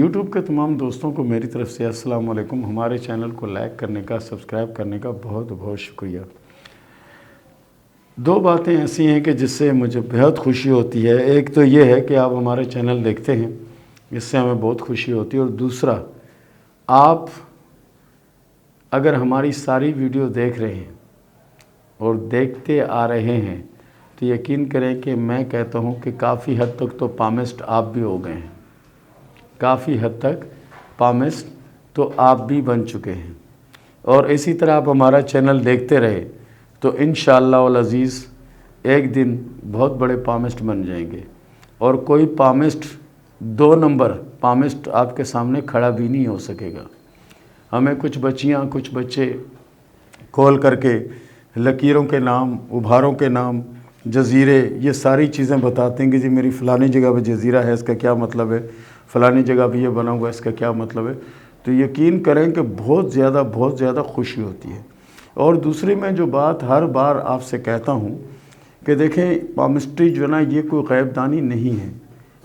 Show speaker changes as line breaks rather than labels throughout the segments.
YouTube کے تمام دوستوں کو میری طرف سے السلام علیکم۔ ہمارے چینل کو لائک کرنے کا، سبسکرائب کرنے کا بہت بہت شکریہ۔ دو باتیں ایسی ہیں کہ جس سے مجھے بہت خوشی ہوتی ہے۔ ایک تو یہ ہے کہ آپ ہمارے چینل دیکھتے ہیں، اس سے ہمیں بہت خوشی ہوتی ہے، اور دوسرا آپ اگر ہماری ساری ویڈیو دیکھ رہے ہیں اور دیکھتے آ رہے ہیں تو یقین کریں کہ میں کہتا ہوں کہ کافی حد تک تو پامسٹ آپ بھی ہو گئے ہیں، کافی حد تک پامسٹ تو آپ بھی بن چکے ہیں، اور اسی طرح آپ ہمارا چینل دیکھتے رہے تو انشاءاللہ العزیز ایک دن بہت بڑے پامسٹ بن جائیں گے، اور کوئی پامسٹ 2 نمبر پامسٹ آپ کے سامنے کھڑا بھی نہیں ہو سکے گا۔ ہمیں کچھ بچیاں، کچھ بچے کال کر کے لکیروں کے نام، ابھاروں کے نام، جزیرے، یہ ساری چیزیں بتاتے ہیں کہ جی میری فلانی جگہ پہ جزیرہ ہے، اس کا کیا مطلب ہے، فلانی جگہ پہ یہ بنا ہوا ہے، اس کا کیا مطلب ہے۔ تو یقین کریں کہ بہت زیادہ خوشی ہوتی ہے۔ اور دوسری میں جو بات ہر بار آپ سے کہتا ہوں کہ دیکھیں پامسٹری جو ہے نا، یہ کوئی غیب دانی نہیں ہے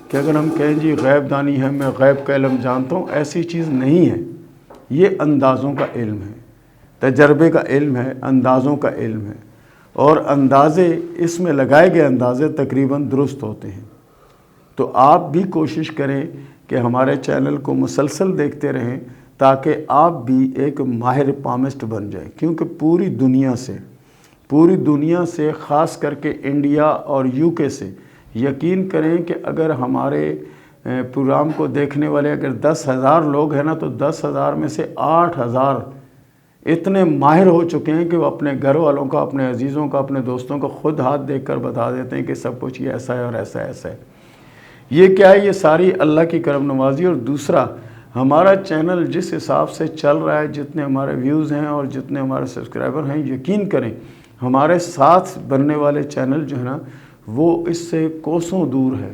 کہ اگر ہم کہیں جی غیب دانی ہے، میں غیب کا علم جانتا ہوں، ایسی چیز نہیں ہے۔ یہ اندازوں کا علم ہے، تجربے کا علم ہے، اندازوں کا علم ہے، اور اندازے اس میں لگائے گئے اندازے تقریباً درست ہوتے ہیں۔ تو آپ بھی کوشش کریں کہ ہمارے چینل کو مسلسل دیکھتے رہیں تاکہ آپ بھی ایک ماہر پامسٹ بن جائیں، کیونکہ پوری دنیا سے خاص کر کے انڈیا اور UK سے یقین کریں کہ اگر ہمارے پروگرام کو دیکھنے والے اگر 10,000 لوگ ہیں نا، تو 10,000 میں سے 8,000 اتنے ماہر ہو چکے ہیں کہ وہ اپنے گھر والوں کا، اپنے عزیزوں کا، اپنے دوستوں کا خود ہاتھ دیکھ کر بتا دیتے ہیں کہ سب کچھ یہ ایسا ہے اور ایسا ہے۔ یہ کیا ہے؟ یہ ساری اللہ کی کرم نوازی۔ اور دوسرا، ہمارا چینل جس حساب سے چل رہا ہے، جتنے ہمارے ویوز ہیں اور جتنے ہمارے سبسکرائبر ہیں، یقین کریں ہمارے ساتھ بننے والے چینل جو ہے نا، وہ اس سے کوسوں دور ہے۔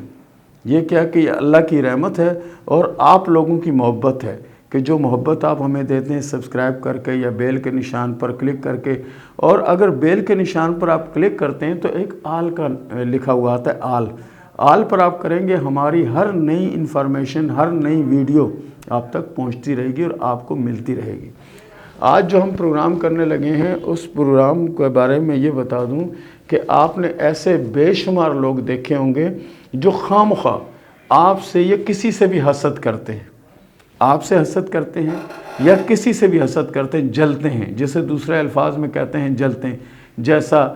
یہ کیا کہ یہ اللہ کی رحمت ہے اور آپ لوگوں کی محبت ہے کہ جو محبت آپ ہمیں دیتے ہیں سبسکرائب کر کے یا بیل کے نشان پر کلک کر کے۔ اور اگر بیل کے نشان پر آپ کلک کرتے ہیں تو ایک آل کا لکھا ہوا آتا ہے، آل پر آپ کریں گے، ہماری ہر نئی انفارمیشن، ہر نئی ویڈیو آپ تک پہنچتی رہے گی اور آپ کو ملتی رہے گی۔ آج جو ہم پروگرام کرنے لگے ہیں، اس پروگرام کے بارے میں یہ بتا دوں کہ آپ نے ایسے بے شمار لوگ دیکھے ہوں گے جو خواہ آپ سے یا کسی سے بھی حسد کرتے ہیں، آپ سے حسد کرتے ہیں یا کسی سے بھی حسد کرتے ہیں، جلتے ہیں، جسے دوسرے الفاظ میں کہتے ہیں جلتے ہیں۔ جیسا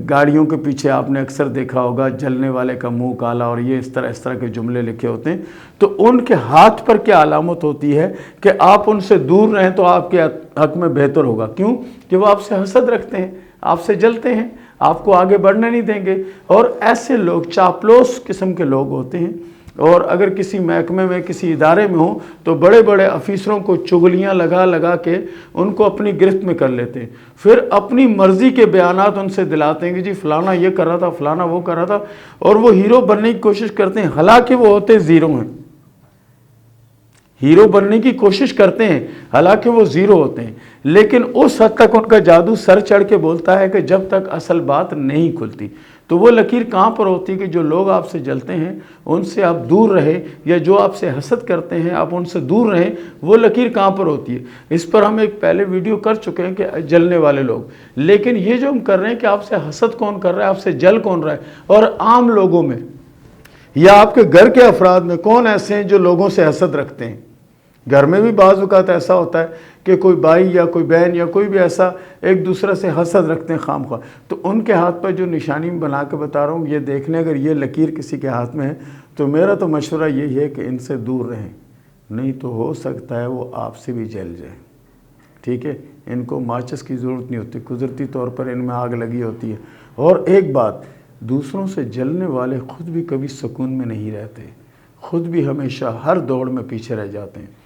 گاڑیوں کے پیچھے آپ نے اکثر دیکھا ہوگا جلنے والے کا منہ کالا، اور یہ اس طرح کے جملے لکھے ہوتے ہیں۔ تو ان کے ہاتھ پر کیا علامت ہوتی ہے کہ آپ ان سے دور رہیں تو آپ کے حق میں بہتر ہوگا۔ کیوں؟ کہ وہ آپ سے حسد رکھتے ہیں، آپ سے جلتے ہیں، آپ کو آگے بڑھنے نہیں دیں گے۔ اور ایسے لوگ چاپلوس قسم کے لوگ ہوتے ہیں، اور اگر کسی محکمے میں، کسی ادارے میں ہوں تو بڑے بڑے افیسروں کو چغلیاں لگا کے ان کو اپنی گرفت میں کر لیتے ہیں، پھر اپنی مرضی کے بیانات ان سے دلاتے ہیں کہ جی فلانا یہ کر رہا تھا، فلانا وہ کر رہا تھا، اور وہ ہیرو بننے کی کوشش کرتے ہیں، حالانکہ وہ ہوتے زیرو ہیں۔ ہیرو بننے کی کوشش کرتے ہیں، حالانکہ وہ زیرو ہوتے ہیں، لیکن اس حد تک ان کا جادو سر چڑھ کے بولتا ہے کہ جب تک اصل بات نہیں کھلتی۔ تو وہ لکیر کہاں پر ہوتی ہے کہ جو لوگ آپ سے جلتے ہیں ان سے آپ دور رہیں، یا جو آپ سے حسد کرتے ہیں آپ ان سے دور رہیں، وہ لکیر کہاں پر ہوتی ہے؟ اس پر ہم ایک پہلے ویڈیو کر چکے ہیں کہ جلنے والے لوگ، لیکن یہ جو ہم کر رہے ہیں کہ آپ سے حسد کون کر رہا ہے، آپ سے جل کون رہا ہے، اور عام لوگوں میں یا آپ کے گھر کے افراد میں کون ایسے ہیں جو لوگوں سے حسد رکھتے ہیں۔ گھر میں بھی بعض اوقات ایسا ہوتا ہے کہ کوئی بھائی یا کوئی بہن یا کوئی بھی ایسا ایک دوسرے سے حسد رکھتے ہیں خام خواہ۔ تو ان کے ہاتھ پر جو نشانی بنا کے بتا رہا ہوں، یہ دیکھ لیں، اگر یہ لکیر کسی کے ہاتھ میں ہے تو میرا تو مشورہ یہی ہے کہ ان سے دور رہیں، نہیں تو ہو سکتا ہے وہ آپ سے بھی جل جائیں۔ ٹھیک ہے؟ ان کو ماچس کی ضرورت نہیں ہوتی، قدرتی طور پر ان میں آگ لگی ہوتی ہے۔ اور ایک بات، دوسروں سے جلنے والے خود بھی کبھی سکون میں نہیں رہتے، خود بھی ہمیشہ ہر دوڑ میں پیچھے رہ جاتے ہیں۔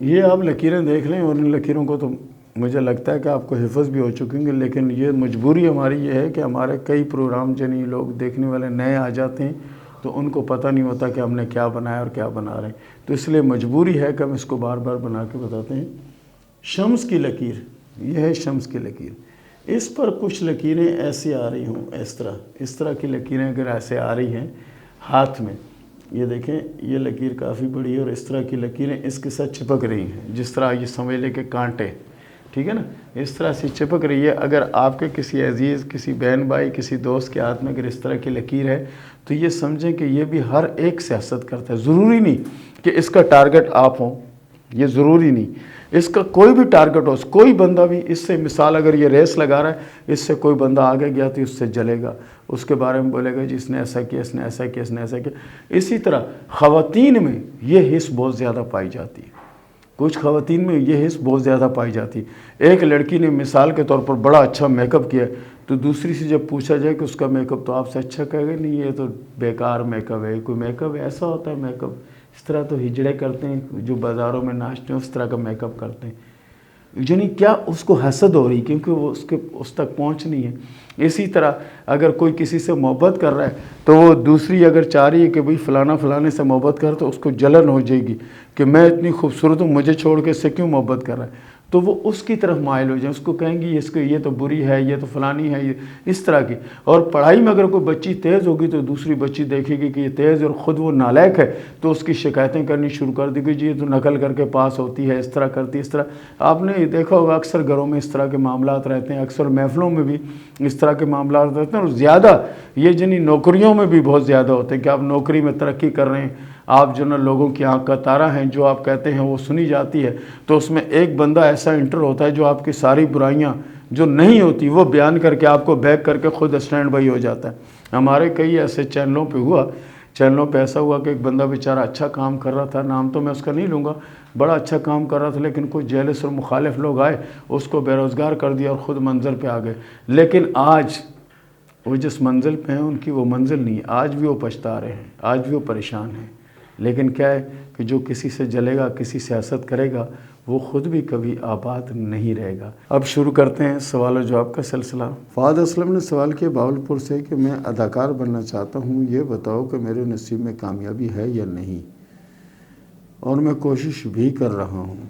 یہ آپ لکیریں دیکھ لیں، اور ان لکیروں کو تو مجھے لگتا ہے کہ آپ کو حفظ بھی ہو چکیں گے، لیکن یہ مجبوری ہماری یہ ہے کہ ہمارے کئی پروگرام جنہیں لوگ دیکھنے والے نئے آ جاتے ہیں تو ان کو پتہ نہیں ہوتا کہ ہم نے کیا بنایا اور کیا بنا رہے ہیں، تو اس لیے مجبوری ہے کہ ہم اس کو بار بار بنا کے بتاتے ہیں۔ شمس کی لکیر، یہ ہے شمس کی لکیر۔ اس پر کچھ لکیریں ایسی آ رہی ہوں، اس طرح کی لکیریں اگر ایسے آ رہی ہیں ہاتھ میں، یہ دیکھیں یہ لکیر کافی بڑی ہے اور اس طرح کی لکیریں اس کے ساتھ چپک رہی ہیں، جس طرح یہ سمجھ لیں کہ کانٹے، ٹھیک ہے نا، اس طرح سے چپک رہی ہے۔ اگر آپ کے کسی عزیز، کسی بہن بھائی، کسی دوست کے ہاتھ میں اگر اس طرح کی لکیر ہے تو یہ سمجھیں کہ یہ بھی ہر ایک سے حسد کرتا ہے۔ ضروری نہیں کہ اس کا ٹارگٹ آپ ہوں، یہ ضروری نہیں، اس کا کوئی بھی ٹارگٹ ہو، کوئی بندہ بھی اس سے، مثال اگر یہ ریس لگا رہا ہے، اس سے کوئی بندہ آگے گیا تو اس سے جلے گا، اس کے بارے میں بولے گا جی اس نے ایسا کیا، اس نے ایسا کیا، اس نے ایسا کیا۔ اسی طرح خواتین میں یہ حس بہت زیادہ پائی جاتی ہے، کچھ خواتین میں یہ حس بہت زیادہ پائی جاتی ہے۔ ایک لڑکی نے مثال کے طور پر بڑا اچھا میک اپ کیا تو دوسری سے جب پوچھا جائے کہ اس کا میک اپ، تو آپ سے اچھا کہے گا نہیں یہ تو بیکار میک اپ ہے، کوئی میک اپ ایسا ہوتا ہے میک اپ، اس طرح تو ہجڑے کرتے ہیں جو بازاروں میں ناچتے ہیں، اس طرح کا میک اپ کرتے ہیں۔ یعنی کیا اس کو حسد ہو رہی، کیونکہ وہ اس تک پہنچ نہیں ہے۔ اسی طرح اگر کوئی کسی سے محبت کر رہا ہے تو وہ دوسری اگر چاہ رہی ہے کہ بھئی فلانا فلانے سے محبت کر، تو اس کو جلن ہو جائے گی کہ میں اتنی خوبصورت ہوں، مجھے چھوڑ کے اس سے کیوں محبت کر رہا ہے، تو وہ اس کی طرف مائل ہو جائیں، اس کو کہیں گی اس کو یہ تو بری ہے، یہ تو فلانی ہے، یہ اس طرح کی۔ اور پڑھائی میں اگر کوئی بچی تیز ہوگی تو دوسری بچی دیکھے گی کہ یہ تیز اور خود وہ نالائق ہے، تو اس کی شکایتیں کرنی شروع کر دی کہ جی یہ تو نقل کر کے پاس ہوتی ہے، اس طرح کرتی ہے، اس طرح۔ آپ نے دیکھا ہوگا اکثر گھروں میں اس طرح کے معاملات رہتے ہیں، اکثر محفلوں میں بھی اس طرح کے معاملات رہتے ہیں، اور زیادہ یہ جنہیں نوکریوں میں بھی بہت زیادہ ہوتے ہیں کہ آپ نوکری میں ترقی کر رہے ہیں، آپ جو نا لوگوں کی آنکھ کا تارہ ہیں، جو آپ کہتے ہیں وہ سنی جاتی ہے، تو اس میں ایک بندہ ایسا انٹر ہوتا ہے جو آپ کی ساری برائیاں جو نہیں ہوتی وہ بیان کر کے آپ کو بیک کر کے خود اسٹینڈ بائی ہو جاتا ہے۔ ہمارے کئی ایسے چینلوں پہ ایسا ہوا کہ ایک بندہ بیچارہ اچھا کام کر رہا تھا، نام تو میں اس کا نہیں لوں گا، بڑا اچھا کام کر رہا تھا، لیکن کچھ جیلس اور مخالف لوگ آئے، اس کو بے روزگار کر دیا اور خود منزل پہ آ گئے۔ لیکن آج وہ جس منزل پہ ہیں ان کی وہ منزل نہیں ہے، آج بھی وہ پچھتا رہے ہیں، آج بھی وہ پریشان ہیں۔ لیکن کیا ہے کہ جو کسی سے جلے گا، کسی سے حسد کرے گا، وہ خود بھی کبھی آباد نہیں رہے گا۔ اب شروع کرتے ہیں سوال و جواب کا سلسلہ۔ فہد اسلم نے سوال کیا باولپور سے کہ میں اداکار بننا چاہتا ہوں، یہ بتاؤ کہ میرے نصیب میں کامیابی ہے یا نہیں، اور میں کوشش بھی کر رہا ہوں۔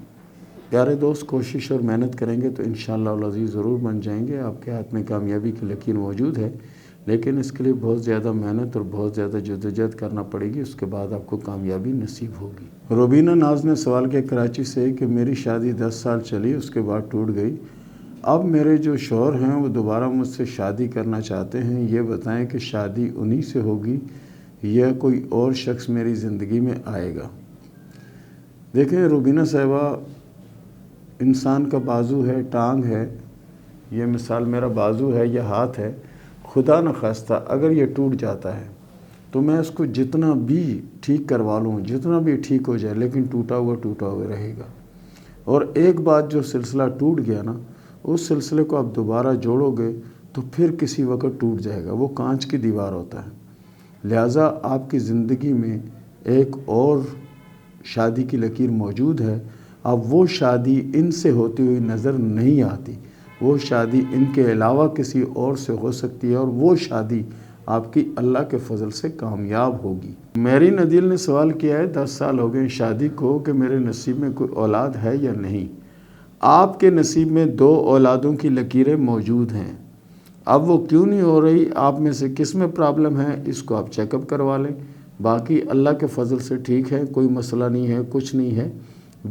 پیارے دوست، کوشش اور محنت کریں گے تو انشاءاللہ العزیز ضرور بن جائیں گے۔ آپ کے ہاتھ میں کامیابی کی لکیر موجود ہے، لیکن اس کے لیے بہت زیادہ محنت اور بہت زیادہ جدوجہد کرنا پڑے گی، اس کے بعد آپ کو کامیابی نصیب ہوگی۔ روبینہ ناز نے سوال کیا کراچی سے کہ میری شادی 10 سال چلی، اس کے بعد ٹوٹ گئی، اب میرے جو شوہر ہیں وہ دوبارہ مجھ سے شادی کرنا چاہتے ہیں، یہ بتائیں کہ شادی انہی سے ہوگی یا کوئی اور شخص میری زندگی میں آئے گا؟ دیکھیں روبینہ صاحبہ، انسان کا بازو ہے، ٹانگ ہے، یہ مثال میرا بازو ہے یا ہاتھ ہے، خدا نخواستہ اگر یہ ٹوٹ جاتا ہے تو میں اس کو جتنا بھی ٹھیک کروا لوں، جتنا بھی ٹھیک ہو جائے، لیکن ٹوٹا ہوا رہے گا۔ اور ایک بات جو سلسلہ ٹوٹ گیا نا، اس سلسلے کو آپ دوبارہ جوڑو گے تو پھر کسی وقت ٹوٹ جائے گا، وہ کانچ کی دیوار ہوتا ہے۔ لہٰذا آپ کی زندگی میں ایک اور شادی کی لکیر موجود ہے، اب وہ شادی ان سے ہوتی ہوئی نظر نہیں آتی، وہ شادی ان کے علاوہ کسی اور سے ہو سکتی ہے، اور وہ شادی آپ کی اللہ کے فضل سے کامیاب ہوگی۔ میری ندیل نے سوال کیا ہے 10 سال ہو گئے شادی کو کہ میرے نصیب میں کوئی اولاد ہے یا نہیں۔ آپ کے نصیب میں 2 اولادوں کی لکیریں موجود ہیں، اب وہ کیوں نہیں ہو رہی، آپ میں سے کس میں پرابلم ہے، اس کو آپ چیک اپ کروا لیں، باقی اللہ کے فضل سے ٹھیک ہے، کوئی مسئلہ نہیں ہے، کچھ نہیں ہے۔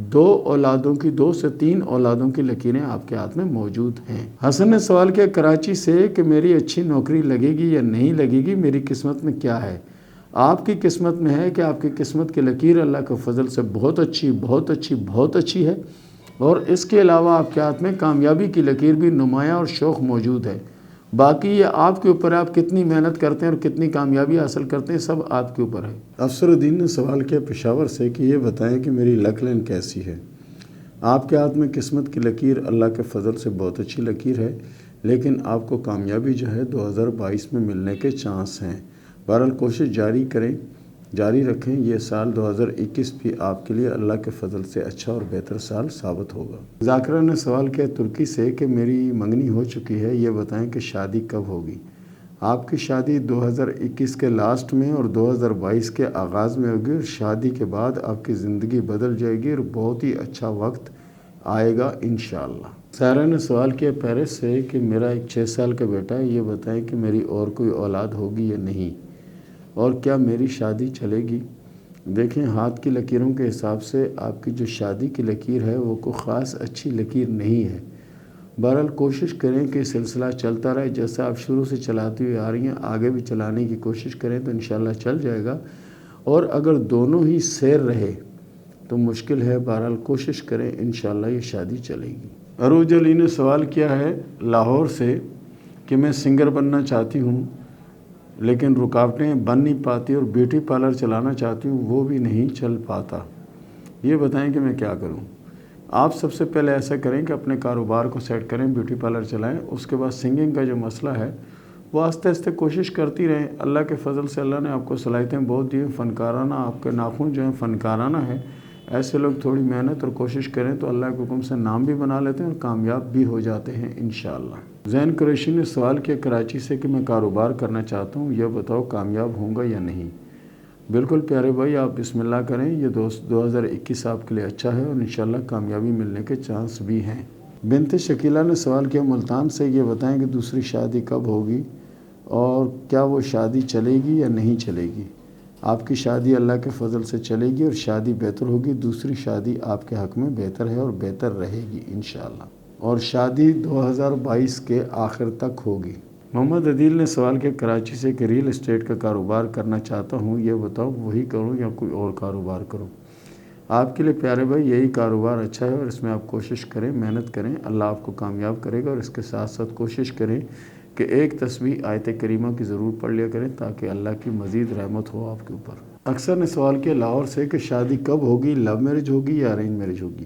2 سے 3 اولادوں کی لکیریں آپ کے ہاتھ میں موجود ہیں۔ حسن نے سوال کیا کراچی سے کہ میری اچھی نوکری لگے گی یا نہیں لگے گی، میری قسمت میں کیا ہے؟ آپ کی قسمت میں ہے کہ آپ کی قسمت کی لکیر اللہ کے فضل سے بہت اچھی ہے، اور اس کے علاوہ آپ کے ہاتھ میں کامیابی کی لکیر بھی نمایاں اور شوق موجود ہے۔ باقی یہ آپ کے اوپر ہے، آپ کتنی محنت کرتے ہیں اور کتنی کامیابی حاصل کرتے ہیں، سب آپ کے اوپر ہے۔ افسر الدین نے سوال کیا پشاور سے کہ یہ بتائیں کہ میری لک لائن کیسی ہے۔ آپ کے ہاتھ میں قسمت کی لکیر اللہ کے فضل سے بہت اچھی لکیر ہے، لیکن آپ کو کامیابی جو ہے 2022 میں ملنے کے چانس ہیں۔ بہرحال کوشش جاری رکھیں، یہ سال 2021 بھی آپ کے لیے اللہ کے فضل سے اچھا اور بہتر سال ثابت ہوگا۔ ذاکرہ نے سوال کیا ترکی سے کہ میری منگنی ہو چکی ہے، یہ بتائیں کہ شادی کب ہوگی؟ آپ کی شادی 2021 کے لاسٹ میں اور 2022 کے آغاز میں ہوگی، اور شادی کے بعد آپ کی زندگی بدل جائے گی اور بہت ہی اچھا وقت آئے گا انشاءاللہ۔ سارا نے سوال کیا پیرس سے کہ میرا ایک 6 سال کا بیٹا ہے، یہ بتائیں کہ میری اور کوئی اولاد ہوگی یا نہیں، اور کیا میری شادی چلے گی؟ دیکھیں، ہاتھ کی لکیروں کے حساب سے آپ کی جو شادی کی لکیر ہے وہ کوئی خاص اچھی لکیر نہیں ہے۔ بہرحال کوشش کریں کہ سلسلہ چلتا رہے، جیسا آپ شروع سے چلاتی ہوئی آ رہی ہیں آگے بھی چلانے کی کوشش کریں تو انشاءاللہ چل جائے گا، اور اگر دونوں ہی سیر رہے تو مشکل ہے، بہرحال کوشش کریں، انشاءاللہ یہ شادی چلے گی۔ عروج علی نے سوال کیا ہے لاہور سے کہ میں سنگر بننا چاہتی ہوں لیکن رکاوٹیں بن نہیں پاتی، اور بیوٹی پارلر چلانا چاہتی ہوں وہ بھی نہیں چل پاتا، یہ بتائیں کہ میں کیا کروں؟ آپ سب سے پہلے ایسا کریں کہ اپنے کاروبار کو سیٹ کریں، بیوٹی پارلر چلائیں، اس کے بعد سنگنگ کا جو مسئلہ ہے وہ آہستہ آہستہ کوشش کرتی رہیں۔ اللہ کے فضل سے اللہ نے آپ کو صلاحیتیں بہت دی ہیں، فنکارانہ آپ کے ناخن جو ہیں فنکارانہ ہے، ایسے لوگ تھوڑی محنت اور کوشش کریں تو اللہ کے حکم سے نام بھی بنا لیتے ہیں اور کامیاب بھی ہو جاتے ہیں انشاءاللہ۔ زین قریشی نے سوال کیا کراچی سے کہ میں کاروبار کرنا چاہتا ہوں، یہ بتاؤ کامیاب ہوں گا یا نہیں؟ بالکل پیارے بھائی، آپ بسم اللہ کریں، یہ 2021 آپ کے لیے اچھا ہے اور انشاءاللہ کامیابی ملنے کے چانس بھی ہیں۔ بنت شکیلہ نے سوال کیا ملتان سے، یہ بتائیں کہ دوسری شادی کب ہوگی اور کیا وہ شادی چلے گی یا نہیں چلے گی؟ آپ کی شادی اللہ کے فضل سے چلے گی اور شادی بہتر ہوگی، دوسری شادی آپ کے حق میں بہتر ہے اور بہتر رہے گی انشاءاللہ، اور شادی 2022 کے آخر تک ہوگی۔ محمد عدیل نے سوال کیا کراچی سے کہ ریل اسٹیٹ کا کاروبار کرنا چاہتا ہوں، یہ بتاؤ وہی کروں یا کوئی اور کاروبار کروں؟ آپ کے لیے پیارے بھائی یہی کاروبار اچھا ہے اور اس میں آپ کوشش کریں، محنت کریں، اللہ آپ کو کامیاب کرے گا، اور اس کے ساتھ ساتھ کوشش کریں کہ ایک تسبیح آیت کریمہ کی ضرور پڑھ لیا کریں تاکہ اللہ کی مزید رحمت ہو آپ کے اوپر۔ اکثر نے سوال کیا لاہور سے کہ شادی کب ہوگی، لو میرج ہوگی یا ارینج میرج ہوگی؟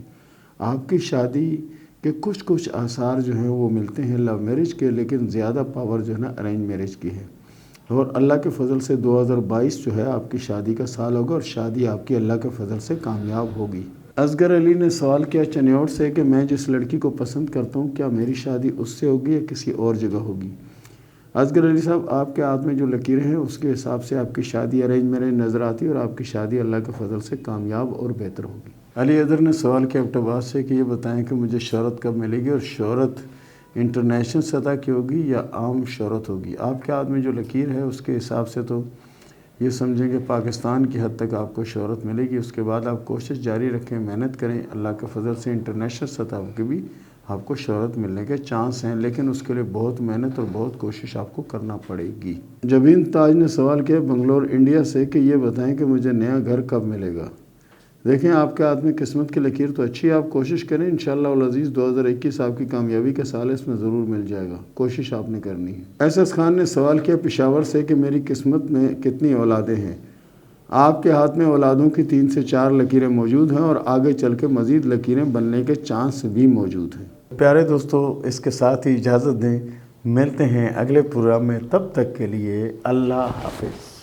آپ کی شادی کے کچھ آثار جو ہیں وہ ملتے ہیں لو میرج کے، لیکن زیادہ پاور جو ہے نا ارینج میرج کی ہے، اور اللہ کے فضل سے 2022 جو ہے آپ کی شادی کا سال ہوگا اور شادی آپ کی اللہ کے فضل سے کامیاب ہوگی۔ اصغر علی نے سوال کیا چنیوٹ سے کہ میں جس لڑکی کو پسند کرتا ہوں کیا میری شادی اس سے ہوگی یا کسی اور جگہ ہوگی؟ اصغر علی صاحب، آپ کے ہاتھ میں جو لکیریں ہیں اس کے حساب سے آپ کی شادی ارینج میرج نظر آتی ہے اور آپ کی شادی اللہ کے فضل سے کامیاب اور بہتر ہوگی۔ علی ادر نے سوال کیا ایبٹ سے کہ یہ بتائیں کہ مجھے شہرت کب ملے گی اور شہرت انٹرنیشنل سطح کی ہوگی یا عام شہرت ہوگی؟ آپ کے ہاتھ میں جو لکیر ہے اس کے حساب سے تو یہ سمجھیں کہ پاکستان کی حد تک آپ کو شہرت ملے گی، اس کے بعد آپ کوشش جاری رکھیں، محنت کریں، اللہ کے فضل سے انٹرنیشنل سطح کی بھی آپ کو شہرت ملنے کے چانس ہیں، لیکن اس کے لیے بہت محنت اور بہت کوشش آپ کو کرنا پڑے گی۔ جبین تاج نے سوال کیا بنگلور انڈیا سے کہ یہ بتائیں کہ مجھے نیا گھر کب ملے گا؟ دیکھیں، آپ کے ہاتھ میں قسمت کی لکیر تو اچھی ہے، آپ کوشش کریں، انشاءاللہ العزیز 2021 آپ کی کامیابی کا سال ہے، اس میں ضرور مل جائے گا، کوشش آپ نے کرنی ہے۔ ایسس خان نے سوال کیا پشاور سے کہ میری قسمت میں کتنی اولادیں ہیں؟ آپ کے ہاتھ میں اولادوں کی 3 سے 4 لکیریں موجود ہیں اور آگے چل کے مزید لکیریں بننے کے چانس بھی موجود ہیں۔ پیارے دوستو، اس کے ساتھ ہی اجازت دیں، ملتے ہیں اگلے پروگرام میں، تب تک کے لیے اللہ حافظ۔